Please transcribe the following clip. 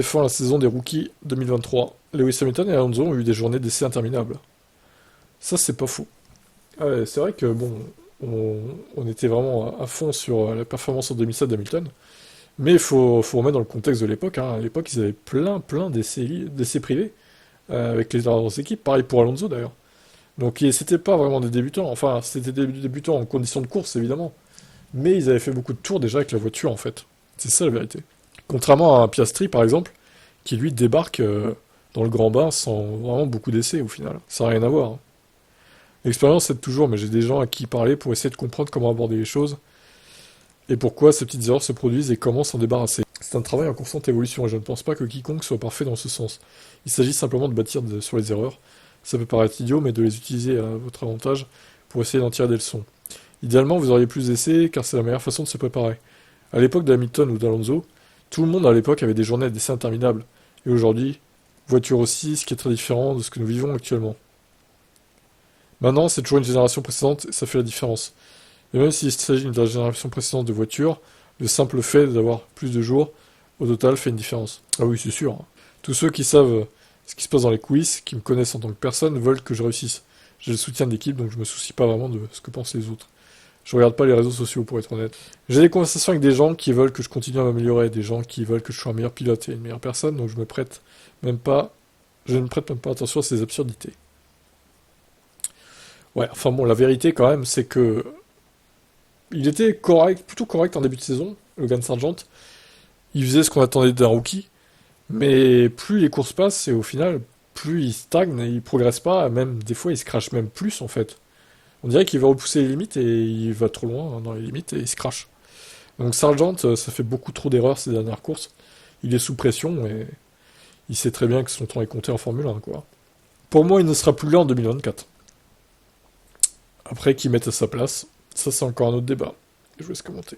Fin la saison des rookies 2023. Lewis Hamilton et Alonso ont eu des journées d'essai interminables. Ça, c'est pas fou. Ouais, c'est vrai que, bon, on était vraiment à fond sur la performance en 2007 d'Hamilton, mais faut remettre dans le contexte de l'époque, hein. À l'époque, ils avaient plein d'essais privés avec les autres équipes, pareil pour Alonso d'ailleurs. Donc c'était pas vraiment des débutants, enfin, c'était des débutants en conditions de course évidemment, mais ils avaient fait beaucoup de tours déjà avec la voiture en fait. C'est ça la vérité. Contrairement à un Piastri par exemple, qui lui débarque dans le grand bain sans vraiment beaucoup d'essais au final. Ça n'a rien à voir, hein. L'expérience aide toujours, mais j'ai des gens à qui parler pour essayer de comprendre comment aborder les choses et pourquoi ces petites erreurs se produisent et comment s'en débarrasser. C'est un travail en constante évolution et je ne pense pas que quiconque soit parfait dans ce sens. Il s'agit simplement de bâtir sur les erreurs. Ça peut paraître idiot, mais de les utiliser à votre avantage pour essayer d'en tirer des leçons. Idéalement, vous auriez plus d'essais, car c'est la meilleure façon de se préparer. À l'époque d'Hamilton ou d'Alonso, tout le monde à l'époque avait des journées d'essais interminables. Et aujourd'hui, voiture aussi, ce qui est très différent de ce que nous vivons actuellement. Maintenant, c'est toujours une génération précédente et ça fait la différence. Et même s'il s'agit d'une génération précédente de voitures, le simple fait d'avoir plus de jours, au total, fait une différence. Ah oui, c'est sûr, hein. Tous ceux qui savent ce qui se passe dans les coulisses, qui me connaissent en tant que personne, veulent que je réussisse. J'ai le soutien de l'équipe, donc je me soucie pas vraiment de ce que pensent les autres. Je regarde pas les réseaux sociaux, pour être honnête. J'ai des conversations avec des gens qui veulent que je continue à m'améliorer, des gens qui veulent que je sois un meilleur pilote et une meilleure personne, donc je ne prête même pas attention à ces absurdités. Ouais, enfin bon, la vérité quand même, c'est que il était correct, plutôt correct en début de saison, Logan Sargent. Il faisait ce qu'on attendait d'un rookie, mais plus les courses passent, et au final, plus il stagne et il progresse pas, même des fois il se crache même plus en fait. On dirait qu'il va repousser les limites et il va trop loin dans les limites et il se crache. Donc Sargent, ça fait beaucoup trop d'erreurs ces dernières courses. Il est sous pression et il sait très bien que son temps est compté en Formule 1, quoi. Pour moi, il ne sera plus là en 2024. Après, qui mette à sa place, ça c'est encore un autre débat. Je vous laisse commenter.